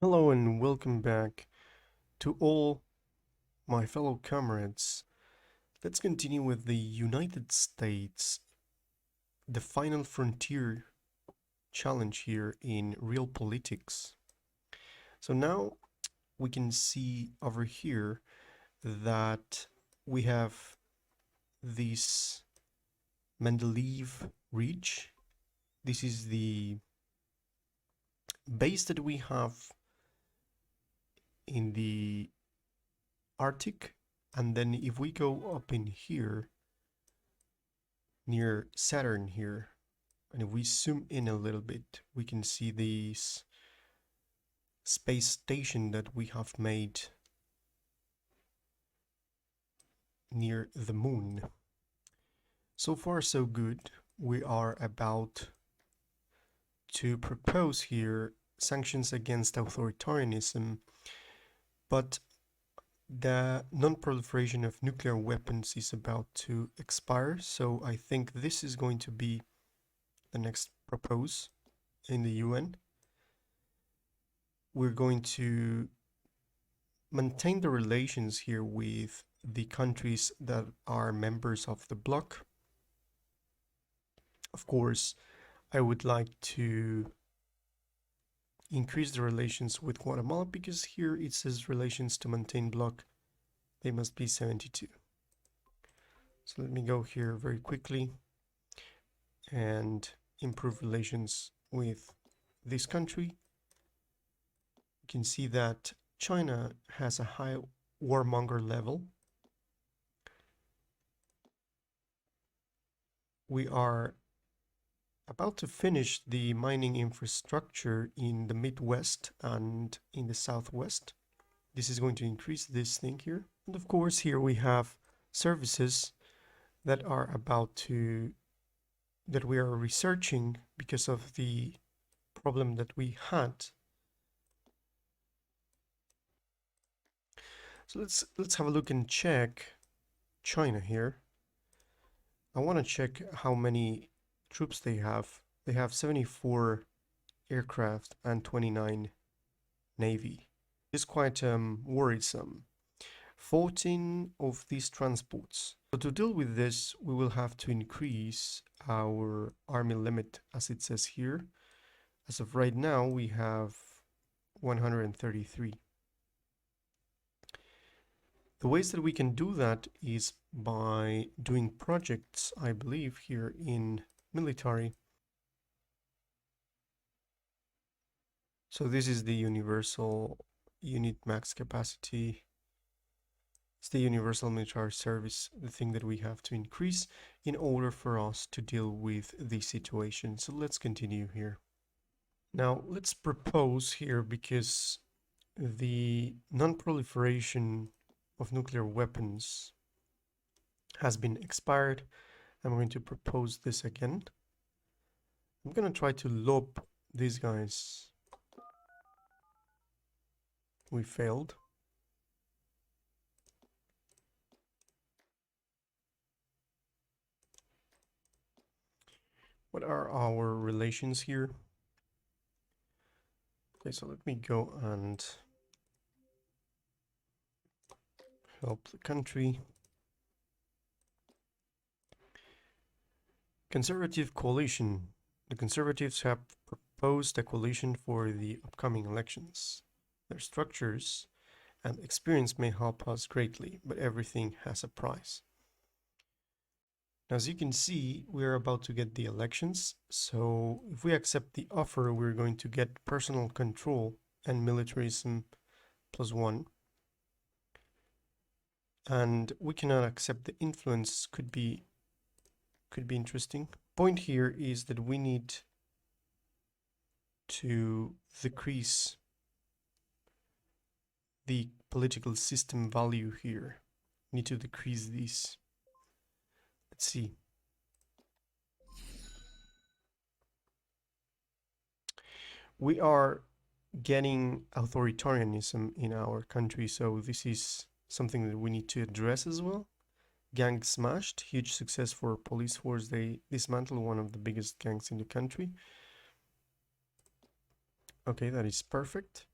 Hello and welcome back to all my fellow comrades. Let's continue with the United States, the final frontier challenge here in real politics. So now we can see over here that we have this Mendeleev Ridge. This is the base that we have in the Arctic. And then if we go up in here, near Saturn here, and if we zoom in a little bit, we can see this space station that we have made near the moon. So far so good. We are about to propose here sanctions against authoritarianism, but the non-proliferation of nuclear weapons is about to expire, so I think this is going to be the next propose in the UN. We're going to maintain the relations here with the countries that are members of the bloc. Of course, I would like to increase the relations with Guatemala because here it says relations to maintain bloc, they must be 72. So let me go here very quickly and improve relations with this country. You can see that China has a high warmonger level. We are about to finish the mining infrastructure in the Midwest and in the Southwest. This is going to increase this thing here. And of course, here we have services that are that we are researching because of the problem that we had. So let's have a look and check China here. I want to check how many troops they have. They have 74 aircraft and 29 navy. It's quite worrisome. 14 of these transports. So to deal with this, we will have to increase our army limit, as it says here. As of right now, we have 133. The ways that we can do that is by doing projects, I believe, here in military. So this is the universal unit max capacity. It's the universal military service, the thing that we have to increase in order for us to deal with the situation. So let's continue here. Now let's propose here, because the non-proliferation of nuclear weapons has been expired. I'm going to propose this again. I'm going to try to lob these guys. We failed. What are our relations here? Okay, so let me go and help the country. Conservative coalition. The Conservatives have proposed a coalition for the upcoming elections. Their structures and experience may help us greatly, but everything has a price. As you can see, we're about to get the elections, so if we accept the offer, we're going to get personal control and militarism +1. And we cannot accept the influence, could be interesting. Point here is that we need to decrease the political system value here. We need to decrease this. Let's see. We are getting authoritarianism in our country, so this is something that we need to address as well. Gang smashed, huge success for police force. They dismantled one of the biggest gangs in the country. Okay, that is perfect.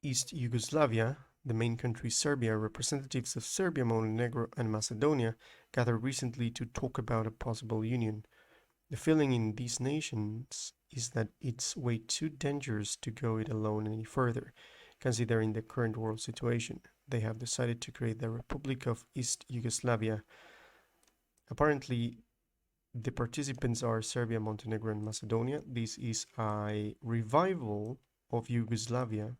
East Yugoslavia, the main country Serbia, representatives of Serbia, Montenegro, and Macedonia gathered recently to talk about a possible union. The feeling in these nations is that it's way too dangerous to go it alone any further, considering the current world situation. They have decided to create the Republic of East Yugoslavia. Apparently, the participants are Serbia, Montenegro, and Macedonia. This is a revival of Yugoslavia.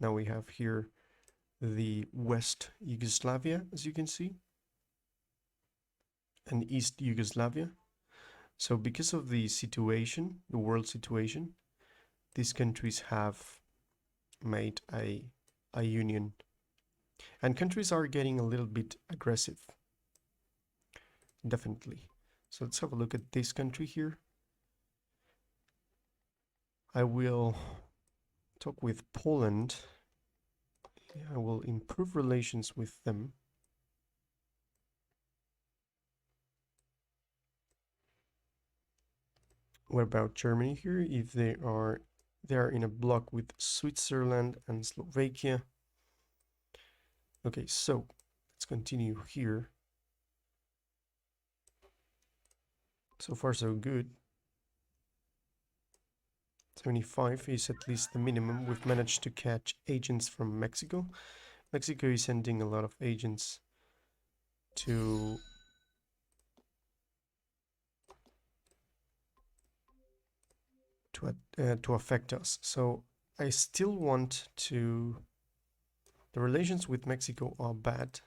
Now we have here the West Yugoslavia, as you can see, and East Yugoslavia. So because of the situation, the world situation, these countries have made a union. And countries are getting a little bit aggressive. Definitely. So let's have a look at this country here. I will talk with Poland. I will improve relations with them. What about Germany here? If they are in a block with Switzerland and Slovakia. Okay, so let's continue here. So far so good. 75 is at least the minimum. We've managed to catch agents from Mexico. Mexico is sending a lot of agents to affect us. So I still want to... The relations with Mexico are bad.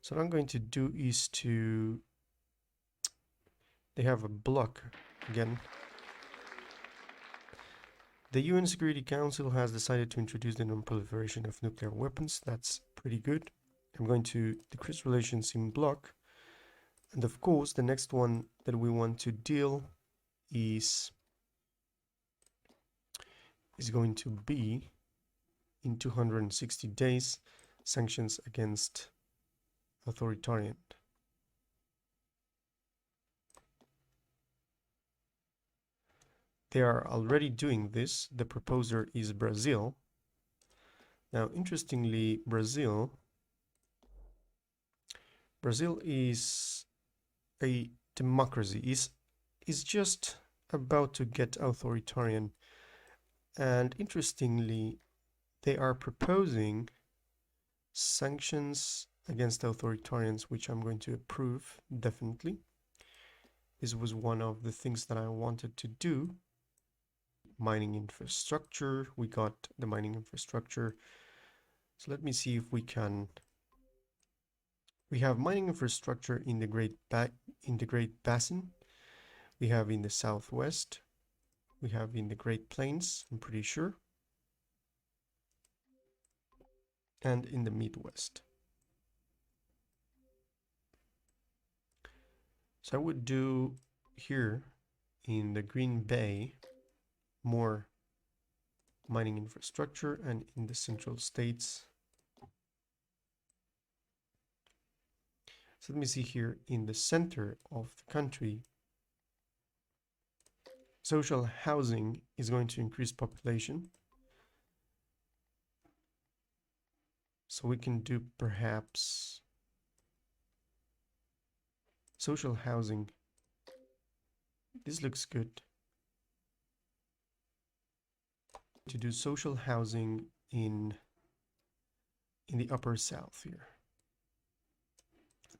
So what I'm going to do is to... They have a block again. The UN Security Council has decided to introduce the non-proliferation of nuclear weapons. That's pretty good. I'm going to decrease relations in block. And of course, the next one that we want to deal is going to be in 260 days, sanctions against authoritarian. They are already doing this. The proposer is Brazil. Now, interestingly, Brazil is a democracy, is just about to get authoritarian. And interestingly, they are proposing sanctions against authoritarians, which I'm going to approve, definitely. This was one of the things that I wanted to do. Mining infrastructure, we got the mining infrastructure. So let me see if we can... We have mining infrastructure in the Great Basin. We have in the Southwest. We have in the Great Plains, I'm pretty sure. And in the Midwest. So I would do here in the Green Bay more mining infrastructure, and in the Central States. So let me see here in the center of the country. Social housing is going to increase population. So we can do perhaps social housing. This looks good. To do social housing in the upper south here.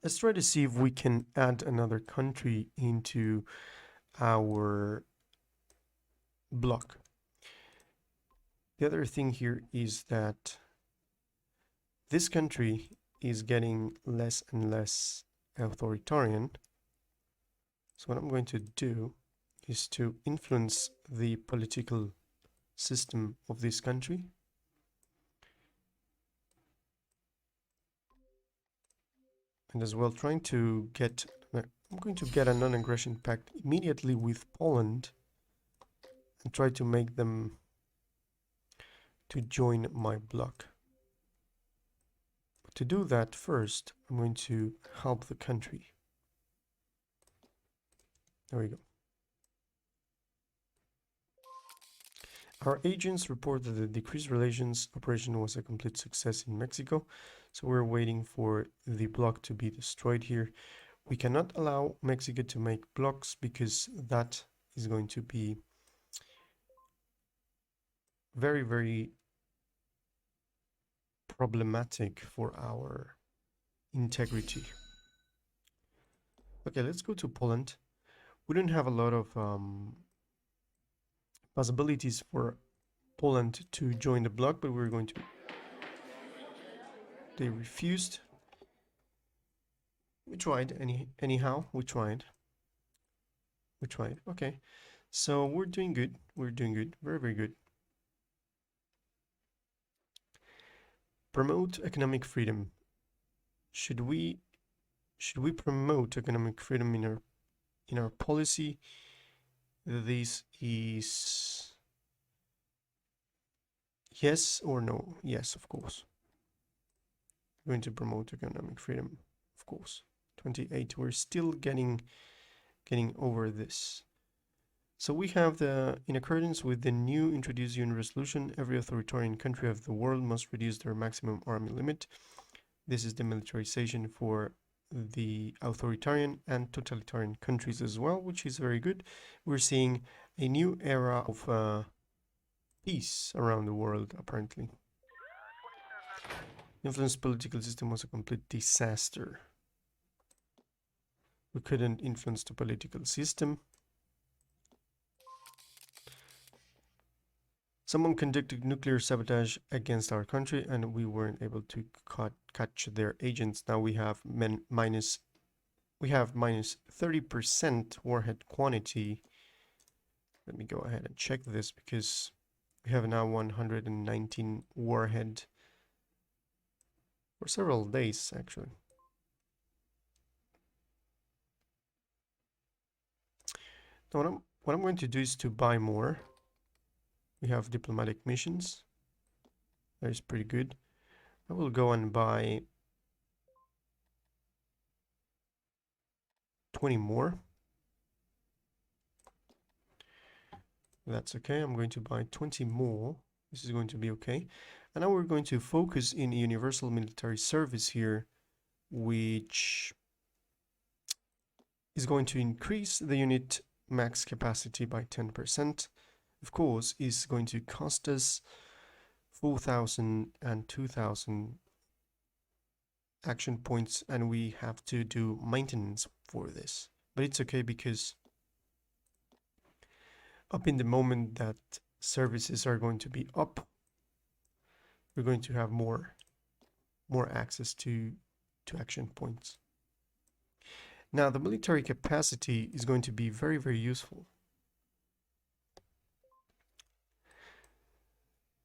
Let's try to see if we can add another country into our block. The other thing here is that this country is getting less and less authoritarian. So what I'm going to do is to influence the political system of this country. And as well trying to get... I'm going to get a non-aggression pact immediately with Poland and try to make them to join my bloc. But to do that, first, I'm going to help the country. There we go. Our agents report that the decreased relations operation was a complete success in Mexico, so we're waiting for the block to be destroyed here. We cannot allow Mexico to make blocks because that is going to be very, very problematic for our integrity. Okay, let's go to Poland. We don't have a lot of possibilities for Poland to join the bloc, but we're going to. They refused. We tried anyhow. We tried. Okay, so we're doing good. We're doing good. Very, very good. Promote economic freedom. Should we promote economic freedom in our policy? This is yes or no? Yes, of course. We're going to promote economic freedom, of course. 28. We're still getting over this. So we have in accordance with the new introduced UN resolution, every authoritarian country of the world must reduce their maximum army limit. This is the militarization for the authoritarian and totalitarian countries as well, which is very good. We're seeing a new era of peace around the world, apparently. Influence political system was a complete disaster. We couldn't influence the political system. Someone conducted nuclear sabotage against our country and we weren't able to catch their agents. Now we have minus 30% warhead quantity. Let me go ahead and check this because we have now 119 warhead for several days actually. Now what I'm going to do is to buy more. We have diplomatic missions. That is pretty good. I will go and buy 20 more. That's okay. I'm going to buy 20 more. This is going to be okay. And now we're going to focus in universal military service here, which is going to increase the unit max capacity by 10%. Of course, is going to cost us 4,000 and 2,000 action points, and we have to do maintenance for this. But it's okay because up in the moment that services are going to be up, we're going to have more access to action points. Now, the military capacity is going to be very, very useful.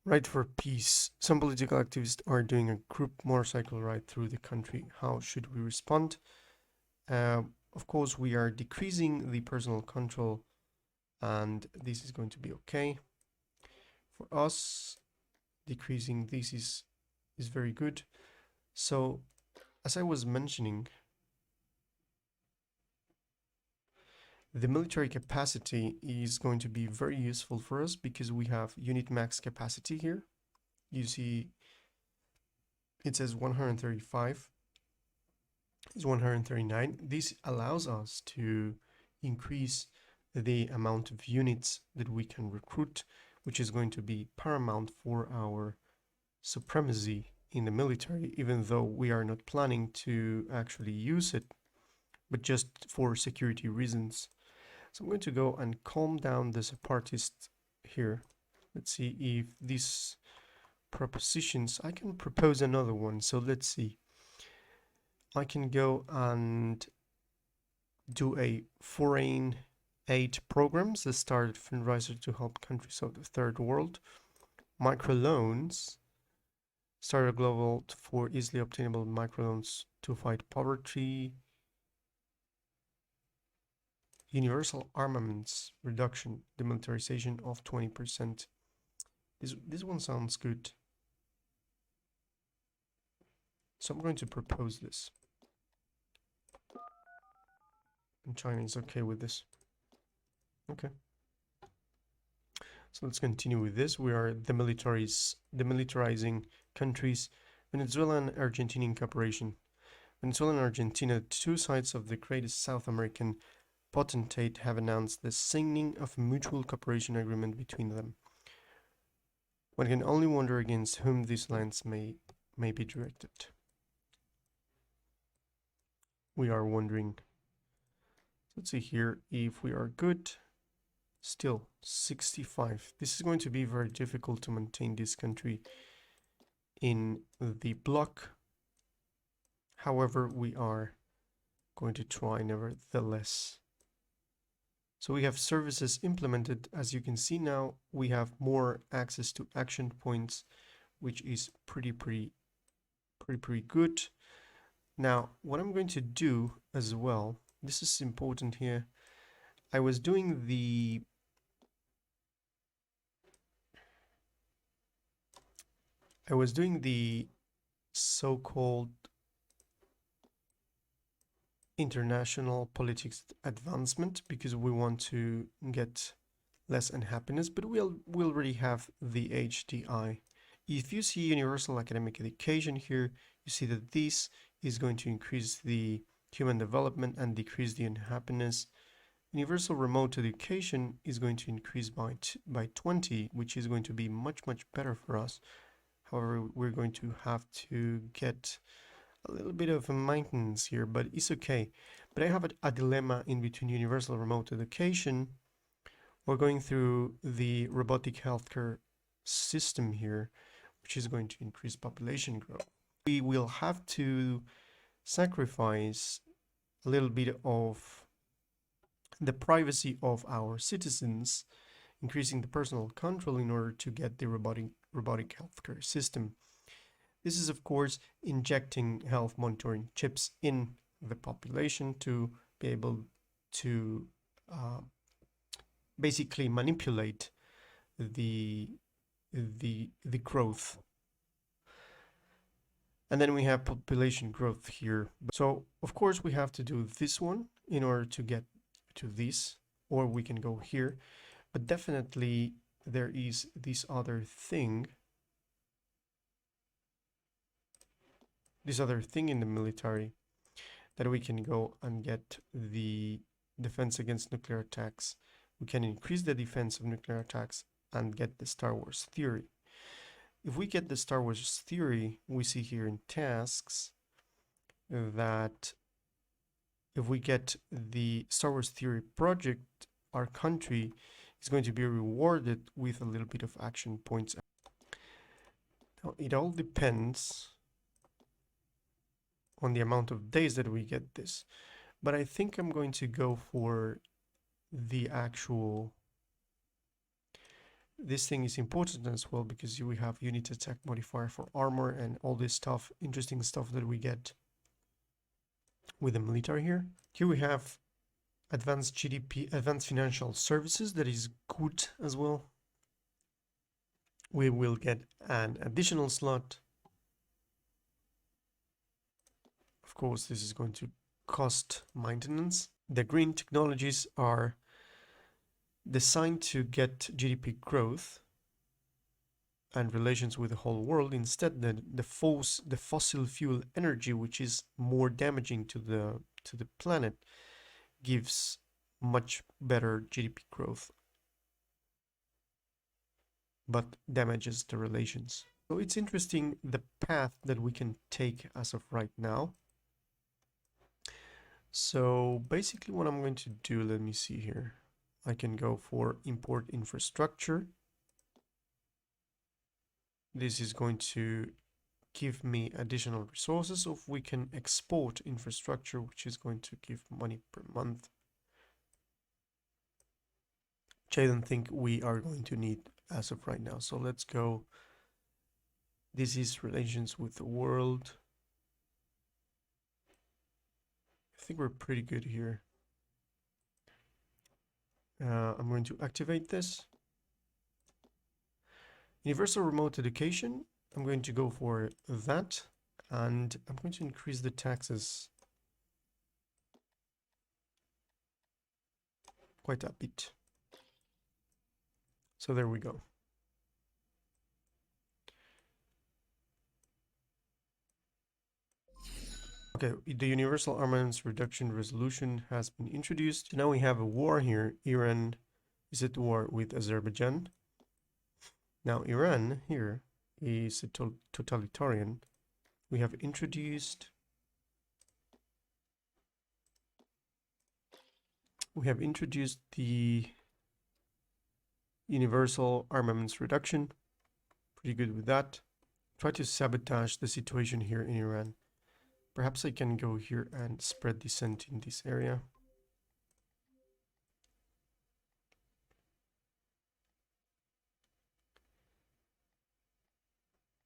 Right for peace. Some political activists are doing a group motorcycle ride through the country. How should we respond? Of course, we are decreasing the personal control, and this is going to be okay. For us, decreasing this is very good. So, as I was mentioning, the military capacity is going to be very useful for us because we have unit max capacity here. You see, it says 135. It's 139. This allows us to increase the amount of units that we can recruit, which is going to be paramount for our supremacy in the military, even though we are not planning to actually use it, but just for security reasons. So I'm going to go and calm down the separatists here. Let's see if these propositions, I can propose another one. So let's see. I can go and do a foreign aid programs that started fundraiser to help countries of the third world. Microloans, start a global for easily obtainable microloans to fight poverty. Universal armaments reduction, demilitarization of 20%. This one sounds good. So I'm going to propose this. And China is okay with this. Okay. So let's continue with this. We are demilitarizing countries. Venezuela and Argentinian cooperation. Venezuela and Argentina, two sides of the greatest South American potentate, have announced the signing of a mutual cooperation agreement between them. One can only wonder against whom these lands may be directed. We are wondering. Let's see here if we are good. Still 65. This is going to be very difficult to maintain this country in the bloc. However, we are going to try nevertheless. So we have services implemented. As you can see now, we have more access to action points, which is pretty good. Now, what I'm going to do as well, this is important here. I was doing the so-called international politics advancement because we want to get less unhappiness, but we already have the HDI. If you see universal academic education here, you see that this is going to increase the human development and decrease the unhappiness. Universal remote education is going to increase by 20, which is going to be much better for us. However, we're going to have to get a little bit of a maintenance here, but it's okay. But I have a dilemma in between universal remote education or going through the robotic healthcare system here, which is going to increase population growth. We will have to sacrifice a little bit of the privacy of our citizens, increasing the personal control in order to get the robotic healthcare system. This is, of course, injecting health monitoring chips in the population to be able to basically manipulate the growth. And then we have population growth here. So, of course, we have to do this one in order to get to this, or we can go here. But definitely there is this other thing. This other thing in the military that we can go and get the defense against nuclear attacks. We can increase the defense of nuclear attacks and get the Star Wars theory. If we get the Star Wars theory, we see here in tasks that if we get the Star Wars theory project, our country is going to be rewarded with a little bit of action points. Now, it all depends on the amount of days that we get this, but I think I'm going to go for the actual. This thing is important as well because we have unit attack modifier for armor and all this stuff, interesting stuff that we get with the military here. Here we have advanced GDP, advanced financial services, that is good as well. We will get an additional slot. Of course, this is going to cost maintenance. The green technologies are designed to get GDP growth and relations with the whole world. Instead, the fossil fuel energy, which is more damaging to the planet, gives much better GDP growth, but damages the relations. So it's interesting the path that we can take as of right now. So basically what I'm going to do, let me see here. I can go for import infrastructure. This is going to give me additional resources, or we can export infrastructure, which is going to give money per month, which I don't think we are going to need as of right now. So let's go. This is relations with the world. I think we're pretty good here. I'm going to activate this. Universal remote education, I'm going to go for that, and I'm going to increase the taxes quite a bit. So there we go. Okay, the Universal Armaments Reduction Resolution has been introduced. Now we have a war here. Iran is at war with Azerbaijan. Now Iran here is a totalitarian. We have introduced the Universal Armaments Reduction. Pretty good with that. Try to sabotage the situation here in Iran. Perhaps I can go here and spread dissent in this area.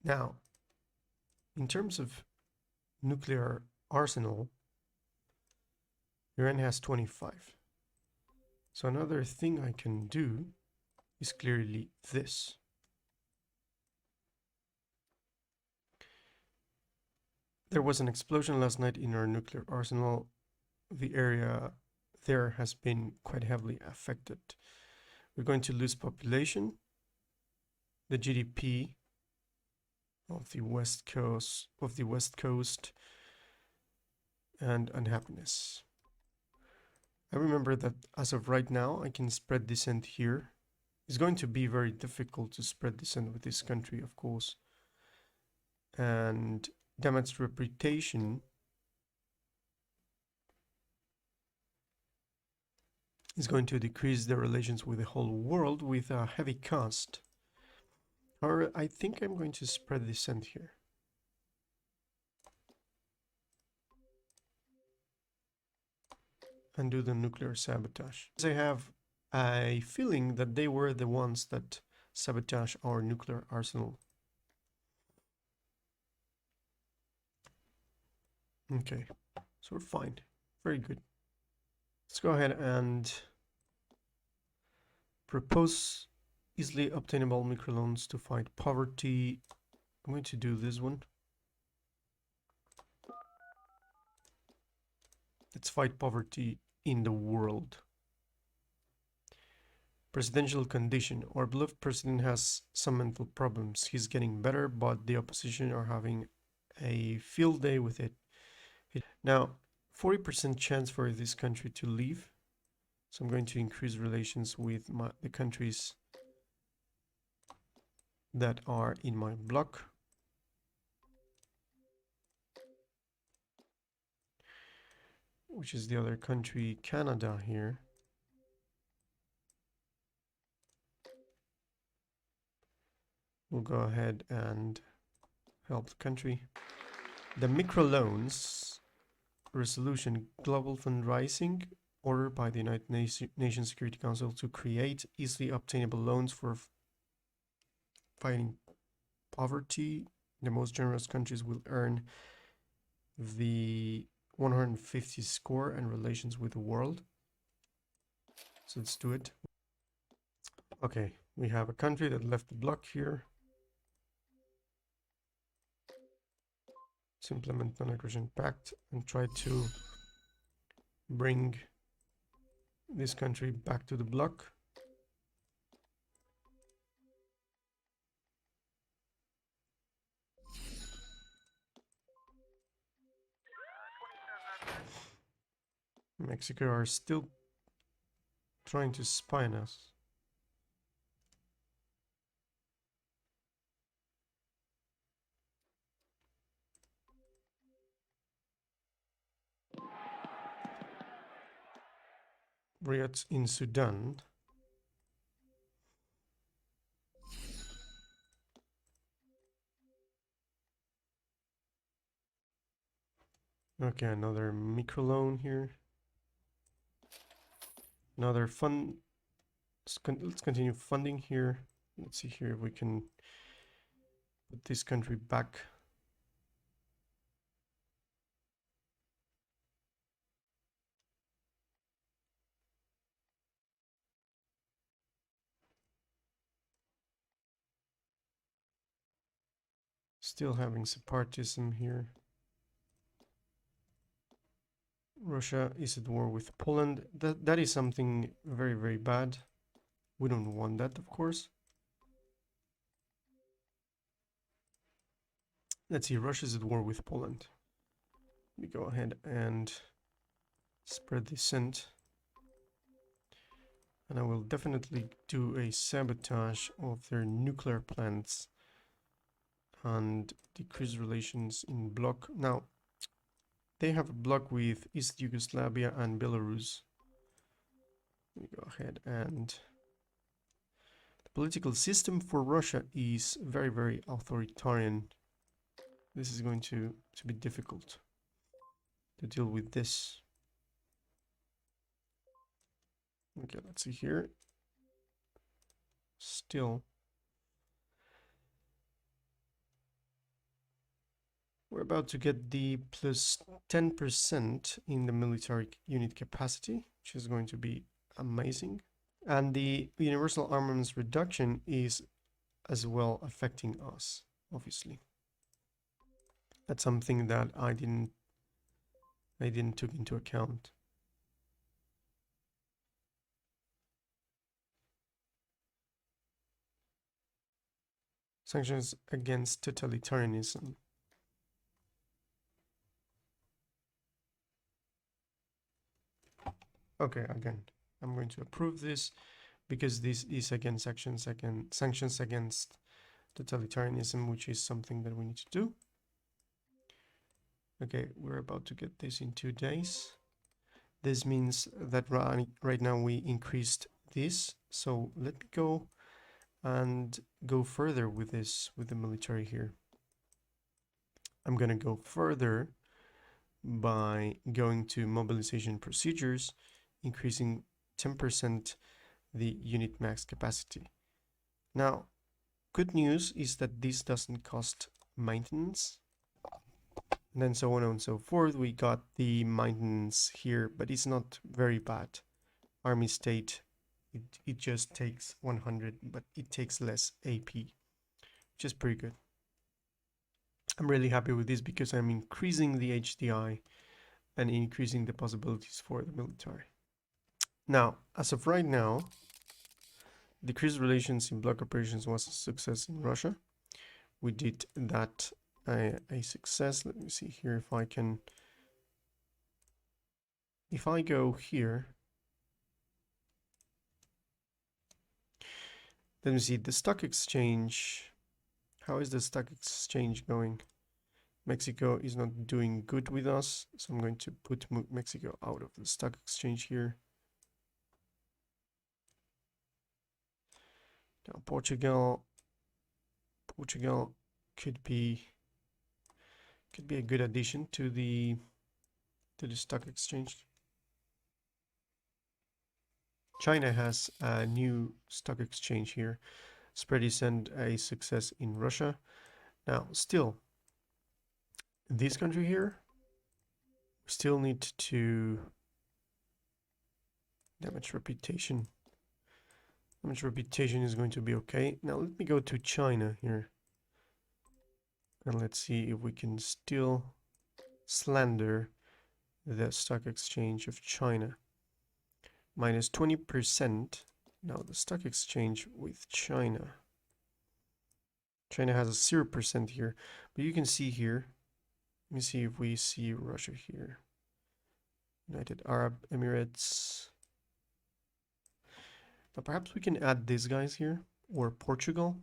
Now, in terms of nuclear arsenal, Iran has 25. So another thing I can do is clearly this. There was an explosion last night in our nuclear arsenal. The area there has been quite heavily affected. We're going to lose population, the GDP of the West Coast, and unhappiness. I remember that as of right now, I can spread dissent here. It's going to be very difficult to spread dissent with this country, of course. And damaged reputation is going to decrease the relations with the whole world with a heavy cost. Or I think I'm going to spread dissent here. And do the nuclear sabotage. I have a feeling that they were the ones that sabotage our nuclear arsenal. Okay, so we're fine. Very good. Let's go ahead and propose easily obtainable microloans to fight poverty. I'm going to do this one. Let's fight poverty in the world. Presidential condition. Our beloved president has some mental problems. He's getting better, but the opposition are having a field day with it. Now, 40% chance for this country to leave. So I'm going to increase relations with the countries that are in my bloc. Which is the other country, Canada here. We'll go ahead and help the country. The microloans resolution, global fundraising ordered by the United Nations Security Council to create easily obtainable loans for fighting poverty. The most generous countries will earn the 150 score and relations with the world. So let's do it. Okay, we have a country that left the block here. Let's implement non-aggression pact and try to bring this country back to the block. Mexico are still trying to spy on us. Riots in Sudan. Okay, another microloan here. Another fund. Let's continue funding here. Let's see here if we can put this country back. Still having separatism here. Russia is at war with Poland. That is something very, very bad. We don't want that, of course. Let's see, Russia's at war with Poland. We go ahead and spread the scent. And I will definitely do a sabotage of their nuclear plants and decrease relations in bloc. Now, they have a bloc with East Yugoslavia and Belarus. Let me go ahead and... The political system for Russia is very, very authoritarian. This is going to be difficult to deal with this. Okay, let's see here. Still, we're about to get the plus 10% in the military unit capacity, which is going to be amazing. And the universal armaments reduction is as well affecting us, obviously. That's something that I didn't took into account. Sanctions against totalitarianism. Okay, again, I'm going to approve this because this is against sanctions against totalitarianism, which is something that we need to do. Okay, we're about to get this in 2 days. This means that right now we increased this. So let me go and go further with this, with the military here. I'm gonna go further by going to mobilization procedures, increasing 10% the unit max capacity. Now, good news is that this doesn't cost maintenance. And then so on and so forth. We got the maintenance here, but it's not very bad. Army state, it just takes 100, but it takes less AP, which is pretty good. I'm really happy with this because I'm increasing the HDI and increasing the possibilities for the military. Now, as of right now, decreased relations in bloc operations was a success in Russia. We did that a success. Let me see here if I can... If I go here, let me see the stock exchange. How is the stock exchange going? Mexico is not doing good with us, so I'm going to put Mexico out of the stock exchange here. Now Portugal could be a good addition to the stock exchange. China has a new stock exchange here. Spread is a success in Russia. Now, still, this country here, we still need to damage reputation. Damage reputation is going to be okay. Now, let me go to China here. And let's see if we can still slander the stock exchange of China. Minus 20%. Now, the stock exchange with China. China has a 0% here, but you can see here. Let me see if we see Russia here. United Arab Emirates. Now perhaps we can add these guys here, or Portugal.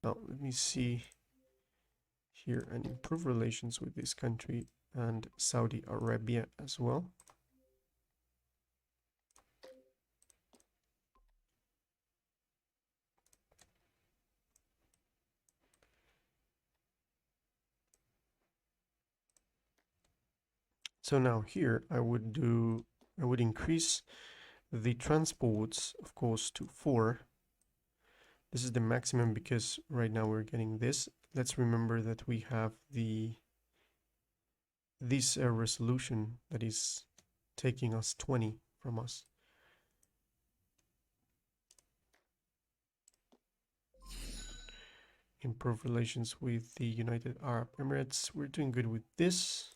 Now let me see here and improve relations with this country and Saudi Arabia as well. So now here I would increase the transports, of course, to 4. This is the maximum because right now we're getting this. Let's remember that we have this resolution that is taking us 20 from us. Improve relations with the United Arab Emirates. We're doing good with this.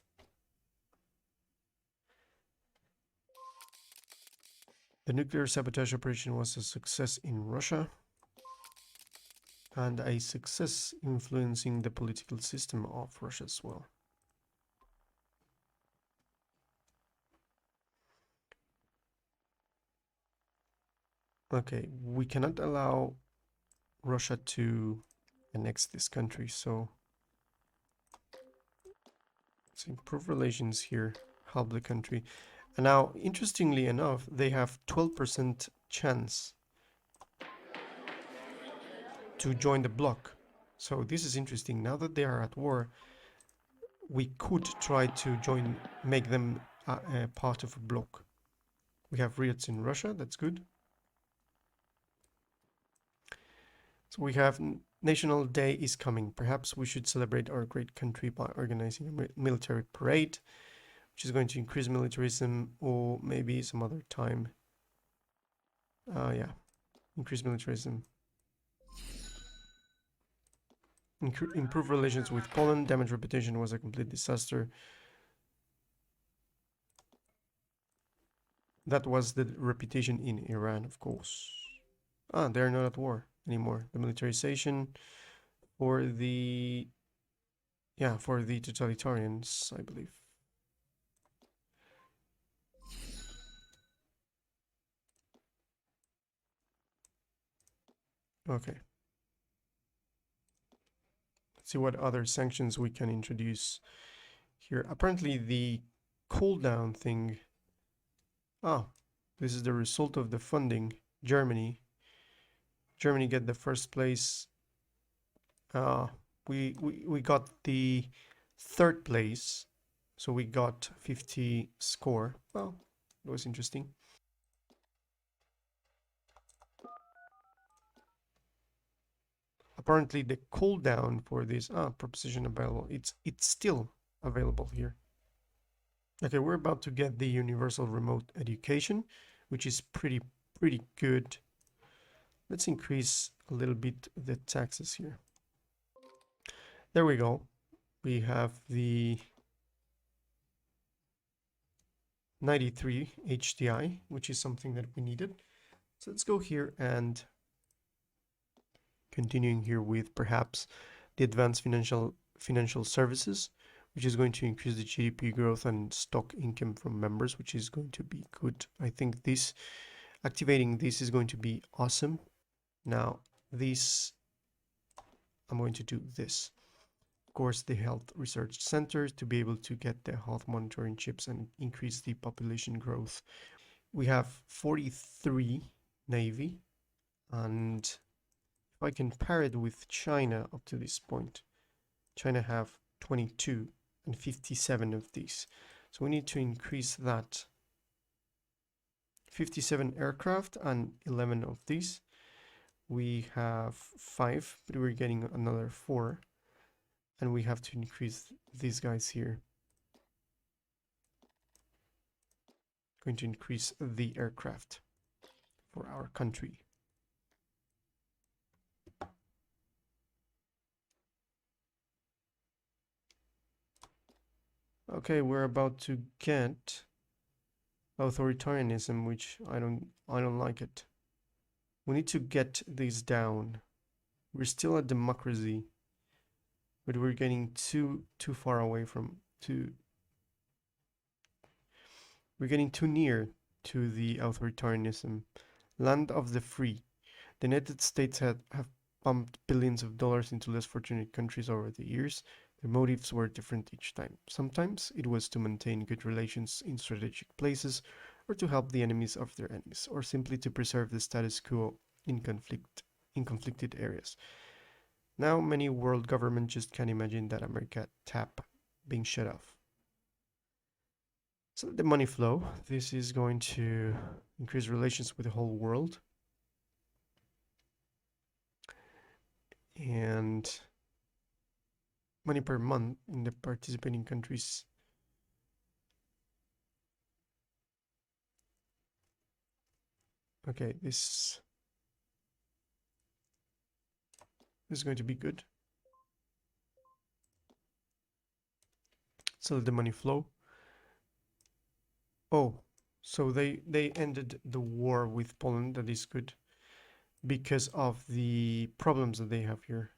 The nuclear sabotage operation was a success in Russia and a success influencing the political system of Russia as well. Okay, we cannot allow Russia to annex this country, so let's improve relations here, help the country. And now, interestingly enough, they have 12% chance to join the bloc. So this is interesting. Now that they are at war, we could try to make them a part of a bloc. We have riots in Russia, that's good. So we have National Day is coming. Perhaps we should celebrate our great country by organizing a military parade, which is going to increase militarism, or maybe some other time. Yeah, increase militarism. Improve relations with Poland. Damage reputation was a complete disaster. That was the reputation in Iran, of course. Ah, they're not at war anymore. The militarization for the totalitarians, I believe. Okay. Let's see what other sanctions we can introduce here. Apparently the cooldown thing. Ah, this is the result of the funding. Germany get the first place. We got the third place, so we got 50 score. Well, it was interesting. Apparently the cooldown for this proposition available, it's still available here. Okay, we're about to get the universal remote education, which is pretty good. Let's increase a little bit the taxes here. There we go. We have the 93 HDI, which is something that we needed. So let's go here and continuing here with perhaps the advanced financial services, which is going to increase the GDP growth and stock income from members, which is going to be good. I think this activating this is going to be awesome. Now this, I'm going to do this. Of course, the health research centers to be able to get the health monitoring chips and increase the population growth. We have 43 Navy, and if I compare it with China up to this point, China have 22 and 57 of these. So we need to increase that. 57 aircraft and 11 of these. We have 5, but we're getting another 4. And we have to increase these guys here. Going to increase the aircraft for our country. Okay, we're about to get authoritarianism, which I don't like it. We need to get this down. We're still a democracy, but we're getting too far away from we're getting too near to the authoritarianism. Land of the free. The United States have pumped billions of dollars into less fortunate countries over the years. Their motives were different each time. Sometimes it was to maintain good relations in strategic places, or to help the enemies of their enemies, or simply to preserve the status quo in conflicted areas. Now many world governments just can't imagine that America tap being shut off. So the money flow, this is going to increase relations with the whole world. And money per month in the participating countries. Okay, this is going to be good. So the money flow. Oh, So they ended the war with Poland. That is good because of the problems that they have here.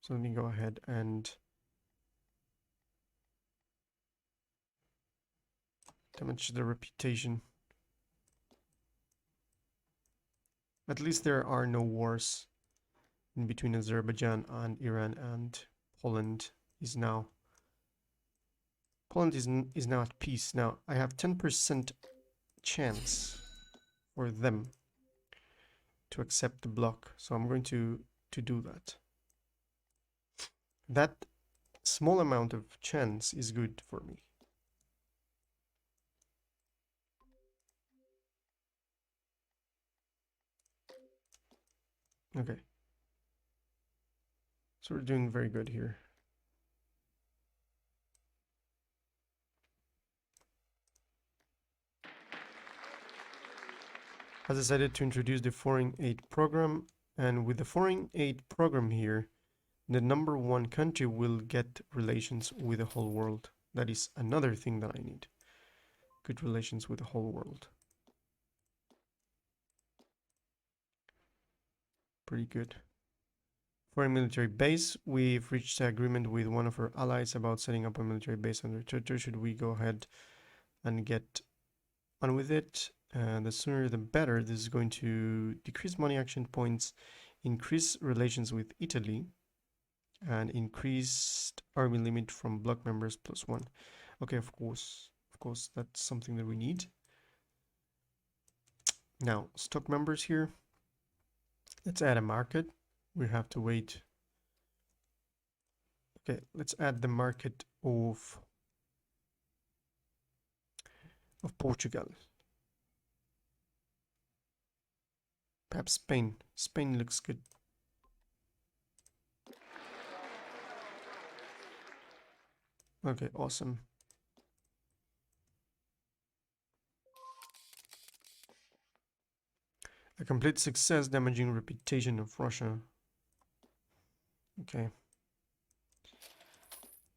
So let me go ahead and damage the reputation. At least there are no wars in between Azerbaijan and Iran, and Poland is now is now at peace. Now I have 10% chance for them to accept the block, so I'm going to do that. That small amount of chance is good for me. Okay. So we're doing very good here. I decided to introduce the foreign aid program, and with the foreign aid program here, the number one country will get relations with the whole world. That is another thing that I need. Good relations with the whole world. Pretty good. Foreign military base. We've reached an agreement with one of our allies about setting up a military base on their territory. Should we go ahead and get on with it? The sooner the better. This is going to decrease money action points, increase relations with Italy, and increased army limit from bloc members +1. Okay, of course, that's something that we need. Now, stock members here. Let's add a market. We have to wait. Okay, let's add the market of Portugal. Perhaps Spain. Spain looks good. Okay, awesome. A complete success, damaging reputation of Russia. Okay.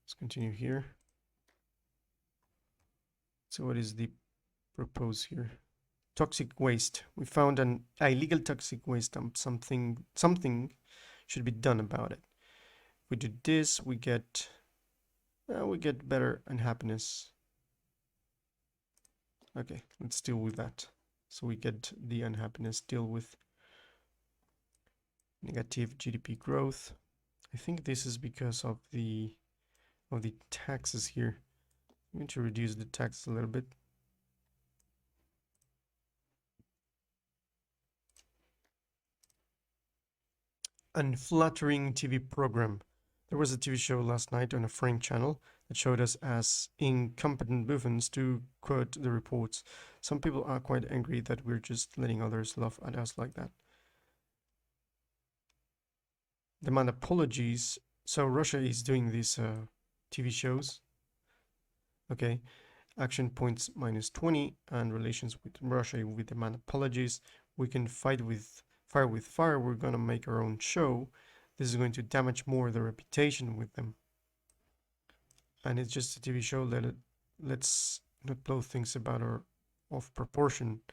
Let's continue here. So what is the propose here? Toxic waste. We found an illegal toxic waste dump. Something should be done about it. If we do this, we get better unhappiness. Okay, let's deal with that. So we get the unhappiness, deal with negative GDP growth. I think this is because of the taxes here. I'm going to reduce the tax a little bit. Unflattering TV program. There was a TV show last night on a foreign channel that showed us as incompetent buffoons, to quote the reports. Some people are quite angry that we're just letting others laugh at us like that. Demand apologies. So Russia is doing these TV shows. Okay. Action points -20, and relations with Russia with demand apologies. We can fight with fire with fire. We're gonna make our own show. This is going to damage more the reputation with them. And it's just a TV show. Let's not blow things about our off proportion.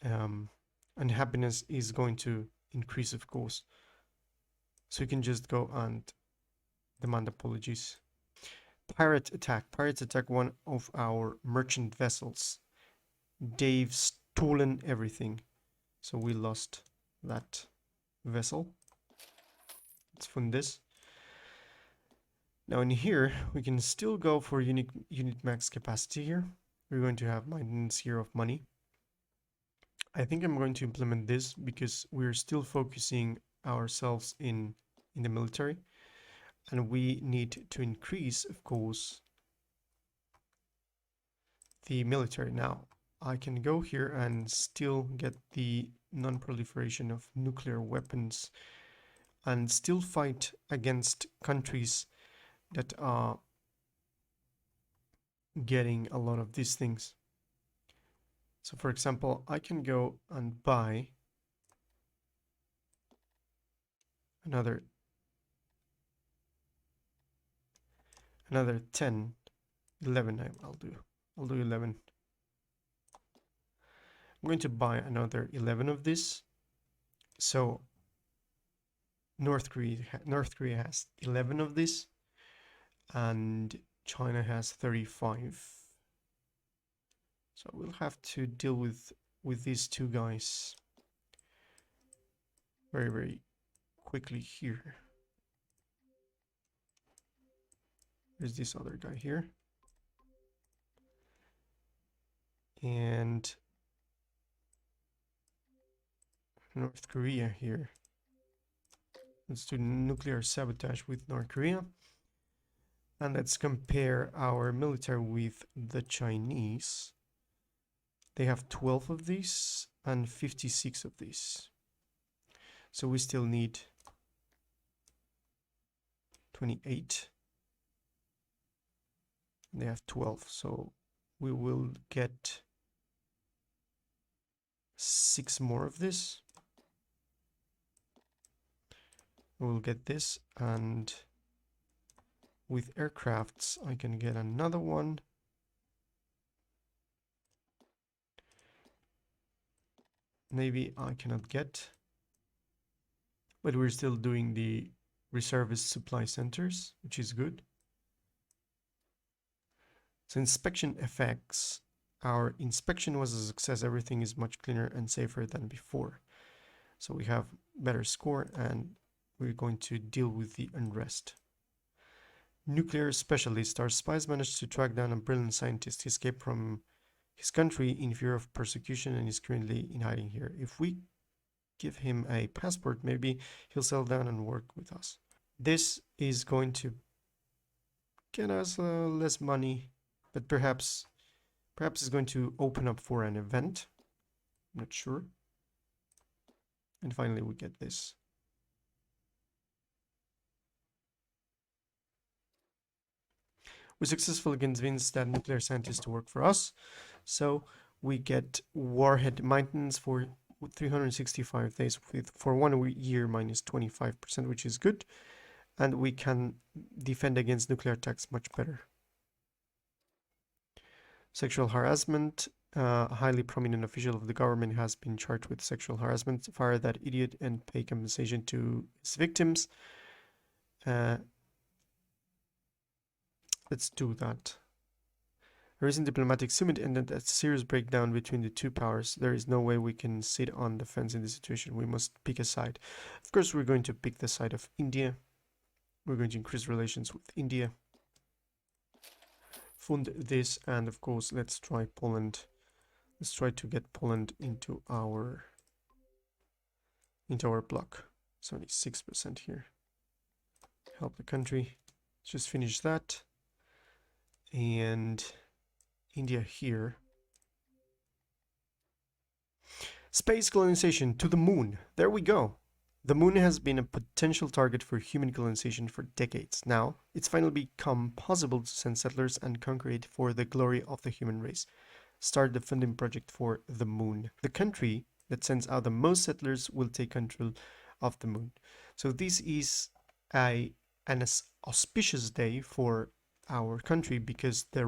And happiness is going to increase, of course. So you can just go and demand apologies. Pirate attack. Pirates attack one of our merchant vessels. They've stolen everything. So we lost that vessel. Let's fund this. Now in here, we can still go for unit max capacity here. We're going to have maintenance here of money. I think I'm going to implement this because we're still focusing ourselves in the military. And we need to increase, of course, the military. Now, I can go here and still get the non-proliferation of nuclear weapons and still fight against countries that are getting a lot of these things. So for example, I can go and buy another 10, 11. I'll do 11. I'm going to buy another 11 of this. So North Korea has 11 of this, and China has 35. So we'll have to deal with these two guys very, very quickly here. There's this other guy here. And North Korea here. Let's do nuclear sabotage with North Korea. And let's compare our military with the Chinese. They have 12 of these and 56 of these. So we still need 28. They have 12, so we will get 6 more of this. We'll get this, and with aircrafts I can get another one. Maybe I cannot get, but we're still doing the reservist supply centers, which is good. So inspection effects. Our inspection was a success. Everything is much cleaner and safer than before. So we have better score, and we're going to deal with the unrest. Nuclear specialist. Our spies managed to track down a brilliant scientist. He escaped from his country in fear of persecution and is currently in hiding here. If we give him a passport, maybe he'll settle down and work with us. This is going to get us less money, but perhaps it's going to open up for an event. I'm not sure. And finally we get this. We successfully convinced that nuclear scientist to work for us. So we get warhead maintenance for 365 days for 1 year minus 25%, which is good. And we can defend against nuclear attacks much better. Sexual harassment. A highly prominent official of the government has been charged with sexual harassment. Fire that idiot and pay compensation to his victims. Let's do that. A recent diplomatic summit ended a serious breakdown between the two powers. There is no way we can sit on the fence in this situation. We must pick a side. Of course, we're going to pick the side of India. We're going to increase relations with India. Fund this, and of course, let's try Poland. Let's try to get Poland into our bloc. 76% here. Help the country. Let's just finish that. And India here. Space colonization to the moon. There we go. The moon has been a potential target for human colonization for decades. Now, it's finally become possible to send settlers and conquer it for the glory of the human race. Start the funding project for the moon. The country that sends out the most settlers will take control of the moon. So this is an auspicious day for our country, because the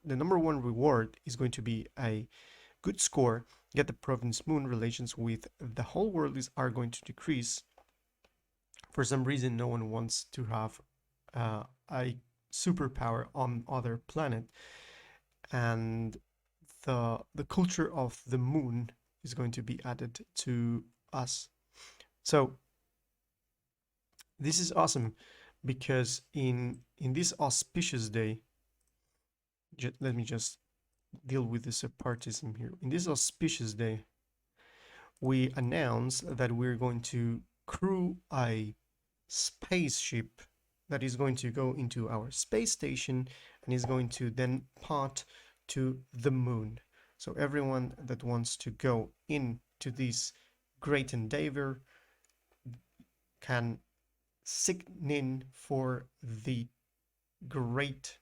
number one reward is going to be a good score. Get the province moon. Relations with the whole world are going to decrease. For some reason, no one wants to have a superpower on other planet, and the culture of the moon is going to be added to us. So this is awesome, because in this auspicious day, let me just deal with the separatism here. In this auspicious day, we announce that we're going to crew a spaceship that is going to go into our space station and is going to then part to the moon. So everyone that wants to go into this great endeavor can sign in for the great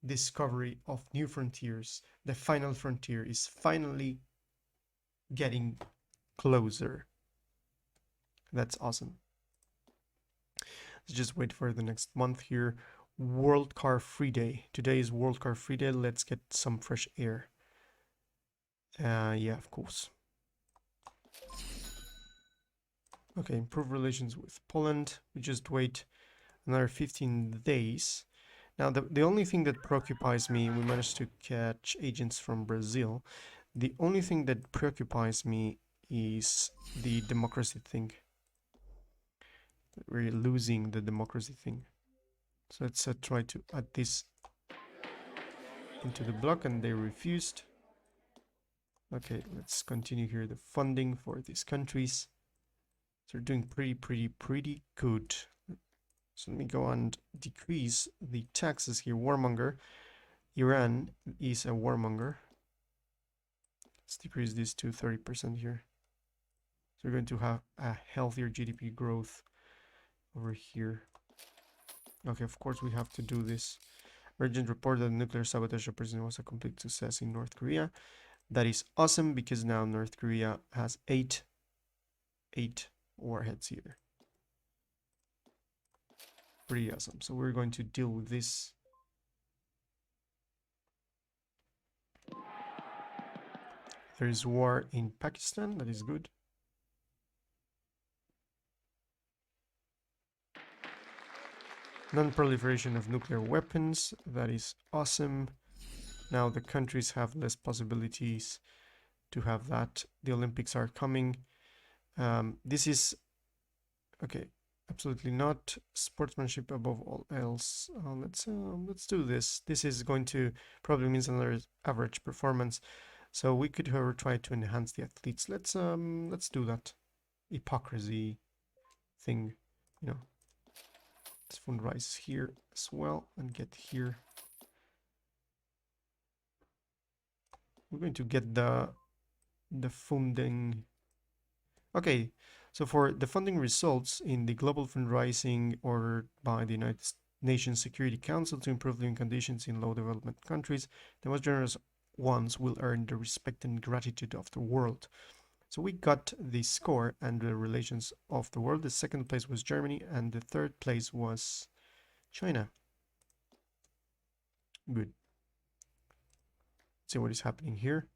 discovery of new frontiers. The final frontier is finally getting closer. That's awesome. Let's just wait for the next month here. World Car Free Day. Today is World Car Free Day. Let's get some fresh air. Yeah, of course. Okay, improve relations with Poland. We just wait another 15 days. Now, the only thing that preoccupies me, we managed to catch agents from Brazil. The only thing that preoccupies me is the democracy thing. We're losing the democracy thing. So let's try to add this into the block, and they refused. Okay, let's continue here the funding for these countries. So they're doing pretty good. So let me go and decrease the taxes here. Warmonger. Iran is a warmonger. Let's decrease this to 30% here. So we're going to have a healthier GDP growth over here. Okay, of course we have to do this. Urgent report that the nuclear sabotage operation was a complete success in North Korea. That is awesome because now North Korea has eight warheads here. Pretty awesome. So we're going to deal with this. There is war in Pakistan. That is good. Non-proliferation of nuclear weapons. That is awesome. Now the countries have less possibilities to have that. The Olympics are coming. This is okay. Absolutely not. Sportsmanship above all else. Let's do this. This is going to probably means another average performance. So we could, however, try to enhance the athletes. Let's do that. Hypocrisy thing, you know. Let's fundraise here as well and get here. We're going to get the funding. Okay, so for the funding results in the global fundraising ordered by the United Nations Security Council to improve living conditions in low development countries, the most generous ones will earn the respect and gratitude of the world. So we got the score and the relations of the world. The second place was Germany and the third place was China. Good. Let's see what is happening here.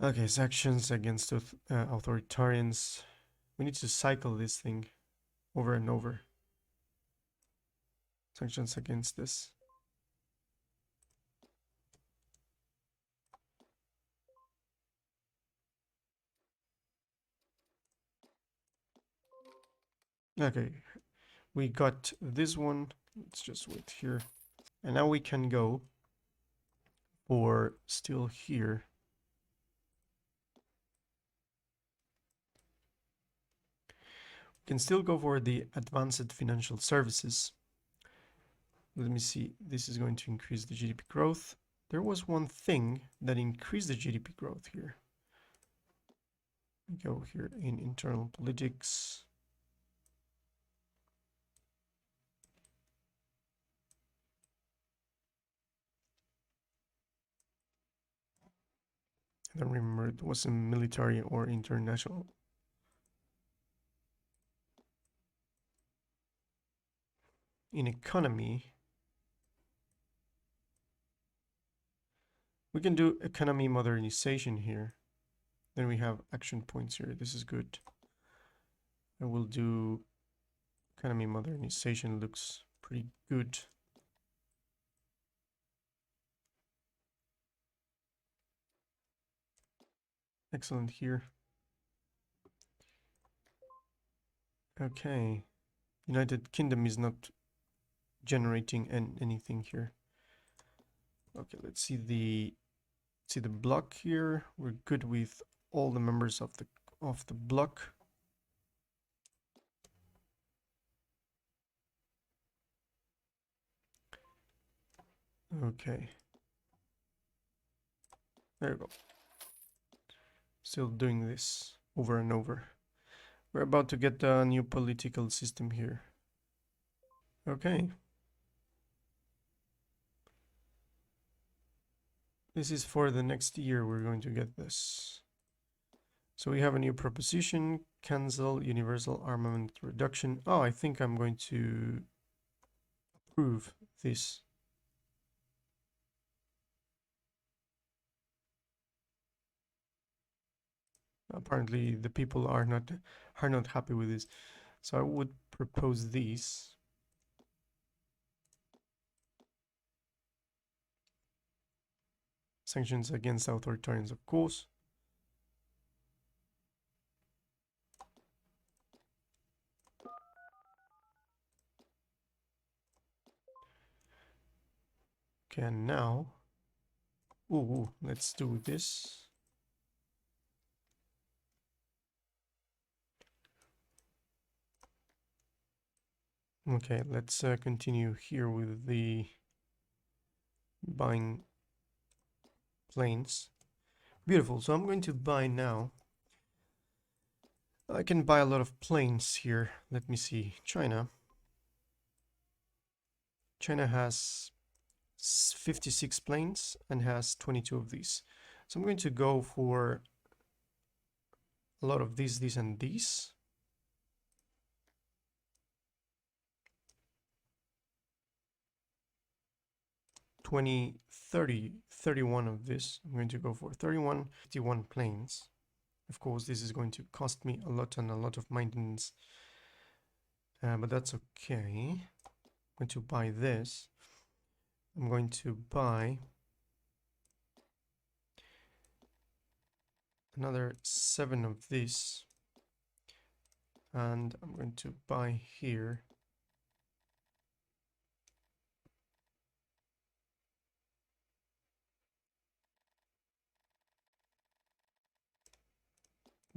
Okay, sanctions against authoritarians. We need to cycle this thing over and over. Sanctions against this. Okay, we got this one. Let's just wait here. And now we can go for still here. We can still go for the advanced financial services. Let me see. This is going to increase the GDP growth. There was one thing that increased the GDP growth here. We go here in internal politics. I don't remember it was in military or international. In economy, we can do economy modernization here. Then we have action points here. This is good. I will do economy modernization. Looks pretty good. Excellent here. Okay. United Kingdom is not generating anything here. Okay, let's see the block here. We're good with all the members of the block. Okay. There you go. Still doing this over and over. We're about to get a new political system here. Okay. This is for the next year we're going to get this. So we have a new proposition, cancel universal armament reduction. Oh, I think I'm going to approve this. Apparently the people are not happy with this. So I would propose these. Sanctions against authoritarians, of course. Okay, and now, let's do this. Okay, let's continue here with the buying planes. Beautiful. So I'm going to buy now. I can buy a lot of planes here. Let me see. China. China has 56 planes and has 22 of these. So I'm going to go for a lot of these, and these. 20, 30, 31 of this. I'm going to go for 31, 51 planes. Of course, this is going to cost me a lot and a lot of maintenance, but that's okay. I'm going to buy this. I'm going to buy another 7 of this, and I'm going to buy here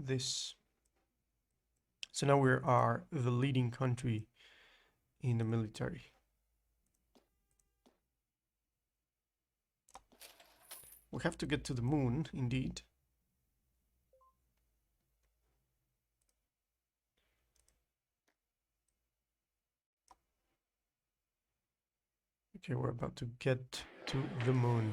this. So now we are the leading country in the military. We have to get to the moon, indeed. Okay, we're about to get to the moon.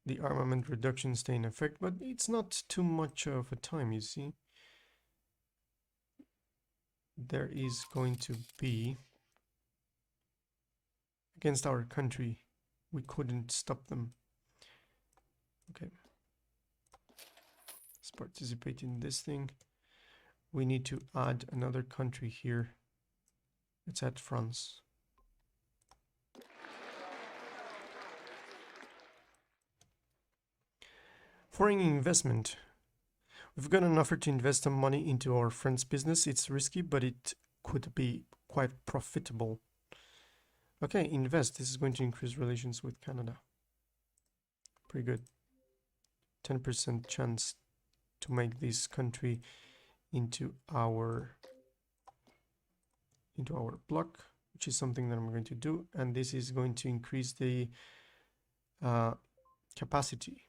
The armament reduction stay in effect, but it's not too much of a time, you see. There is going to be, against our country, we couldn't stop them. Okay. Let's participate in this thing. We need to add another country here. Let's add France. Foreign investment. We've got an offer to invest some money into our friend's business. It's risky, but it could be quite profitable. Okay, invest. This is going to increase relations with Canada. Pretty good. 10% chance to make this country into our block, which is something that I'm going to do. And this is going to increase the capacity.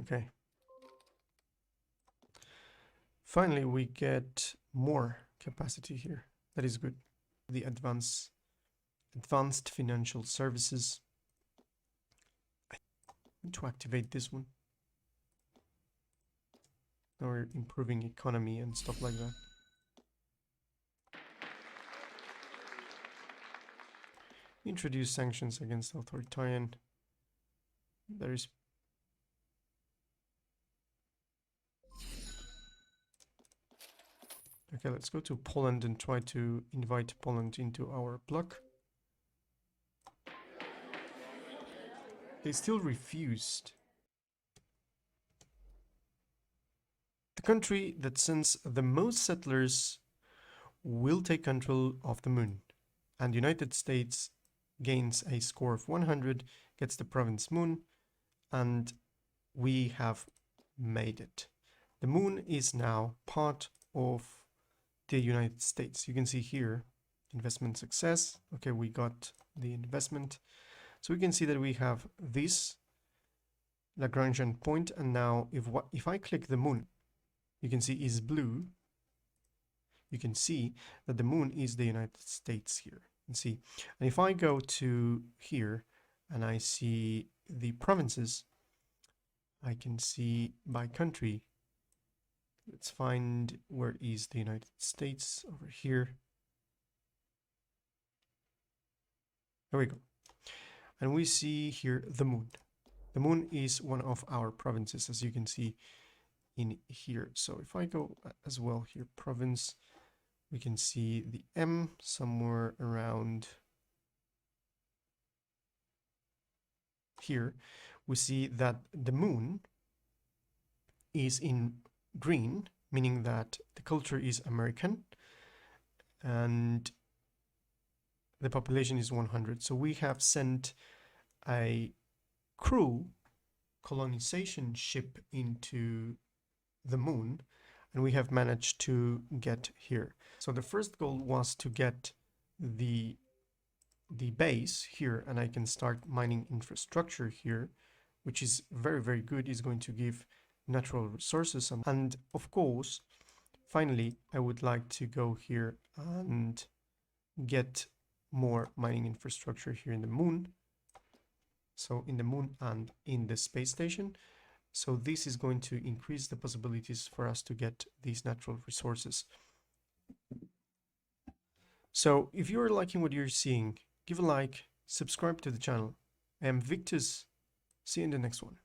Okay. Finally, we get more capacity here. That is good. The advanced financial services. I need to activate this one. Now we're improving economy and stuff like that. Introduce sanctions against authoritarian. There is okay, let's go to Poland and try to invite Poland into our bloc. They still refused. The country that sends the most settlers will take control of the moon, and the United States gains a score of 100, gets the province moon, and we have made it. The moon is now part of the United States. You can see here, investment success. Okay, we got the investment. So we can see that we have this Lagrangian point, and now if I click the moon, you can see is blue. You can see that the moon is the United States here. You can see, and if I go to here and I see the provinces, I can see by country. Let's find where is the United States over here. There we go. And we see here the moon. The moon is one of our provinces, as you can see in here. So if I go as well here, province, we can see the M somewhere around here. We see that the moon is in green, meaning that the culture is American and the population is 100. So we have sent a crew colonization ship into the moon, and we have managed to get here. So the first goal was to get the base here, and I can start mining infrastructure here, which is very, very good. It's going to give natural resources. And of course, finally, I would like to go here and get more mining infrastructure here in the moon. So in the moon and in the space station. So this is going to increase the possibilities for us to get these natural resources. So if you're liking what you're seeing, give a like, subscribe to the channel. I am Victus. See you in the next one.